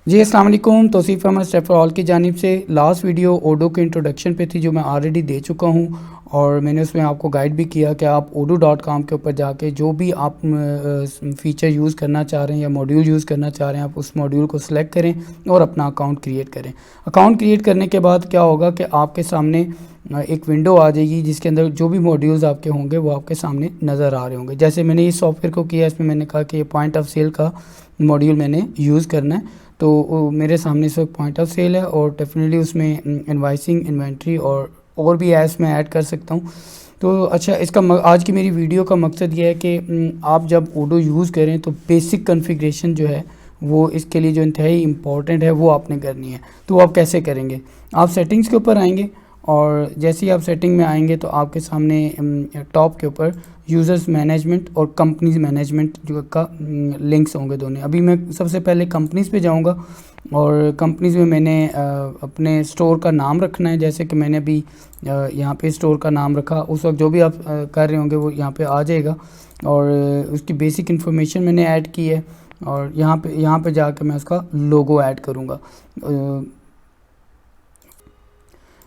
जी अस्सलाम वालेकुम। Tauseef Ahmad step for all की जानिब से। लास्ट वीडियो ओडो के इंट्रोडक्शन पे थी जो मैं ऑलरेडी दे चुका हूँ और मैंने उसमें आपको गाइड भी किया कि आप odoo.com के ऊपर जाके जो भी आप फ़ीचर यूज़ करना चाह रहे हैं या मॉड्यूल यूज़ करना चाह रहे हैं आप उस मॉड्यूल को सिलेक्ट करें और अपना अकाउंट क्रिएट करें। अकाउंट क्रिएट करने के बाद क्या होगा कि आपके सामने एक विंडो आ जाएगी जिसके अंदर जो भी मॉड्यूल्स आपके होंगे वो आपके सामने नज़र आ रहे होंगे। जैसे मैंने इस सॉफ्टवेयर को किया, इसमें मैंने कहा कि ये पॉइंट ऑफ सेल का मॉड्यूल मैंने यूज़ करना है, तो मेरे सामने इस वक्त पॉइंट ऑफ सेल है और डेफिनेटली उसमें इनवाइसिंग, इन्वेंट्री और भी एड्स मैं ऐड कर सकता हूँ। तो अच्छा, इसका आज की मेरी वीडियो का मकसद ये है कि आप जब ओडो यूज़ करें तो बेसिक कॉन्फ़िगरेशन जो है वो इसके लिए जो इंतहाई इम्पॉर्टेंट है वो आपने करनी है। तो आप कैसे करेंगे? आप सेटिंग्स के ऊपर आएंगे और जैसे ही आप सेटिंग में आएंगे तो आपके सामने टॉप के ऊपर यूज़र्स मैनेजमेंट और कंपनीज मैनेजमेंट जो का लिंक्स होंगे दोनों। अभी मैं सबसे पहले कंपनीज़ पे जाऊंगा और कंपनीज़ में मैंने अपने स्टोर का नाम रखना है। जैसे कि मैंने अभी यहाँ पे स्टोर का नाम रखा, उस वक्त जो भी आप कर रहे होंगे वो यहाँ पे आ जाएगा और उसकी बेसिक इन्फॉर्मेशन मैंने ऐड की है और यहाँ पे जाकर मैं उसका लोगो ऐड करूँगा।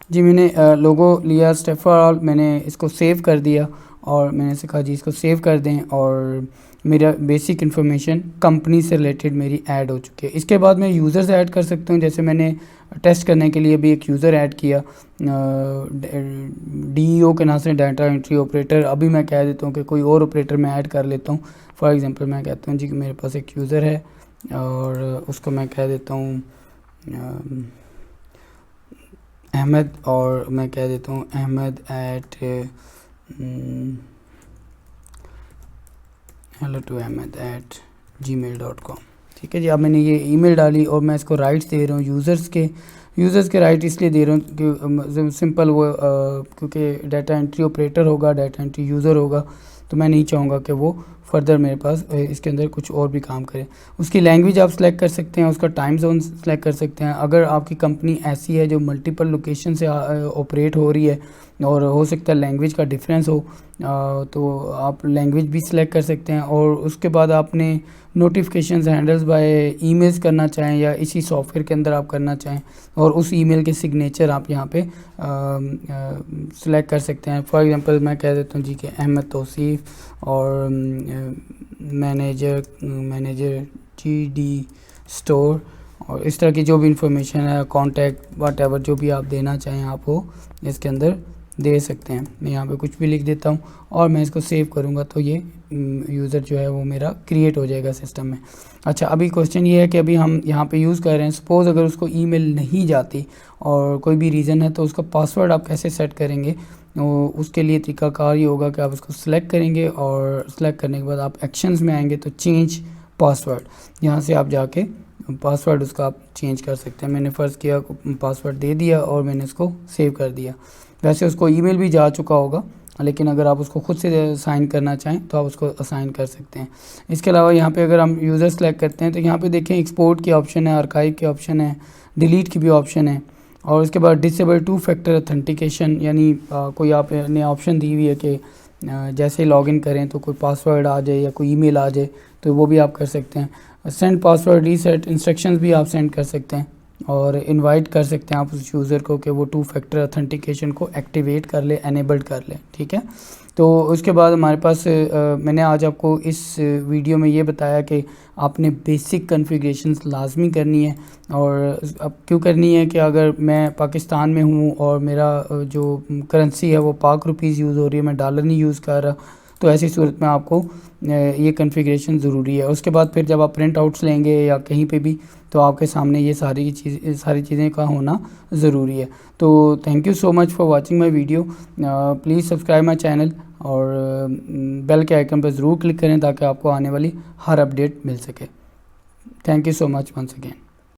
जी मैंने लोगो लिया स्टेप फॉर ऑल, मैंने इसको सेव कर दिया और मैंने इसे कहा जी इसको सेव कर दें और मेरा बेसिक इन्फॉर्मेशन कंपनी से रिलेटेड मेरी ऐड हो चुकी है। इसके बाद मैं यूज़र्स ऐड कर सकता हूँ। जैसे मैंने टेस्ट करने के लिए भी एक यूज़र ऐड किया DEO के नाम से, डाटा एंट्री ऑपरेटर। अभी मैं कह देता हूँ कि कोई और ऑपरेटर मैं ऐड कर लेता हूँ। फॉर एग्ज़ाम्पल मैं कहता हूँ जी कि मेरे पास एक यूज़र है और उसको मैं कह देता हूँ अहमद, और मैं कह देता हूँ अहमद एट hello@gmail.com। ठीक है जी, अब मैंने ये ईमेल डाली और मैं इसको राइट्स दे रहा हूँ यूज़र्स के राइट इसलिए दे रहा हूँ कि सिंपल वो क्योंकि डाटा एंट्री ऑपरेटर होगा, डाटा एंट्री यूज़र होगा, तो मैं नहीं चाहूँगा कि वो फर्दर मेरे पास इसके अंदर कुछ और भी काम करे। उसकी लैंग्वेज आप सेलेक्ट कर सकते हैं, उसका टाइम जोन सेलेक्ट कर सकते हैं। अगर आपकी कंपनी ऐसी है जो मल्टीपल लोकेशन से ऑपरेट हो रही है और हो सकता है लैंग्वेज का डिफरेंस हो, तो आप लैंग्वेज भी सिलेक्ट कर सकते हैं। और उसके बाद आपने नोटिफिकेशंस हैंडल्स बाय ईमेल्स करना चाहें या इसी सॉफ्टवेयर के अंदर आप करना चाहें और उस ईमेल के सिग्नेचर आप यहाँ पे सिलेक्ट कर सकते हैं। फॉर एग्जांपल मैं कह देता हूँ जी कि अहमद तौसीफ़ और मैनेजर GD स्टोर, और इस तरह की जो भी इंफॉर्मेशन है, कॉन्टैक्ट वट जो भी आप देना चाहें आप वो इसके अंदर दे सकते हैं। मैं यहाँ पे कुछ भी लिख देता हूँ और मैं इसको सेव करूँगा तो ये यूज़र जो है वो मेरा क्रिएट हो जाएगा सिस्टम में। अच्छा, अभी क्वेश्चन ये है कि अभी हम यहाँ पे यूज़ कर रहे हैं, सपोज़ अगर उसको ईमेल नहीं जाती और कोई भी रीज़न है तो उसका पासवर्ड आप कैसे सेट करेंगे? तो उसके लिए तरीकाकार ये होगा कि आप उसको सिलेक्ट करेंगे और सिलेक्ट करने के बाद आप एक्शंस में आएंगे तो चेंज पासवर्ड, यहाँ से आप जाके पासवर्ड उसका आप चेंज कर सकते हैं। मैंने फ़र्ज़ किया पासवर्ड दे दिया और मैंने इसको सेव कर दिया। वैसे उसको ईमेल भी जा चुका होगा, लेकिन अगर आप उसको खुद से साइन करना चाहें तो आप उसको असाइन कर सकते हैं। इसके अलावा यहाँ पे अगर हम यूज़र सेलेक्ट करते हैं तो यहाँ पे देखें एक्सपोर्ट की ऑप्शन है, आर्काइव की ऑप्शन है, डिलीट की भी ऑप्शन है और उसके बाद डिसेबल 2 फैक्टर ऑथेंटिकेशन, यानी कोई आपने ऑप्शन दी हुई है कि जैसे ही लॉगिन करें तो कोई पासवर्ड आ जाए या कोई ईमेल आ जाए तो वो भी आप कर सकते हैं। सेंड पासवर्ड रीसेट इंस्ट्रक्शंस भी आप सेंड कर सकते हैं और इनवाइट कर सकते हैं आप उस यूज़र को कि वो 2 फैक्टर ऑथेंटिकेशन को एक्टिवेट कर ले, एनेबल्ड कर ले। ठीक है, तो उसके बाद हमारे पास मैंने आज आपको इस वीडियो में ये बताया कि आपने बेसिक कॉन्फ़िगरेशंस लाजमी करनी है। और अब क्यों करनी है कि अगर मैं पाकिस्तान में हूँ और मेरा जो करेंसी है वो पाक रुपीज़ यूज़ हो रही है, मैं डॉलर नहीं यूज़ कर रहा, तो ऐसी सूरत में आपको ये कॉन्फ़िगरेशन ज़रूरी है। उसके बाद फिर जब आप प्रिंट आउट्स लेंगे या कहीं पे भी तो आपके सामने ये सारी चीज़ें का होना ज़रूरी है। तो thank you so much for watching my video. Please subscribe my channel और बेल के आइकन पर ज़रूर क्लिक करें ताकि आपको आने वाली हर अपडेट मिल सके। Thank you so much once again.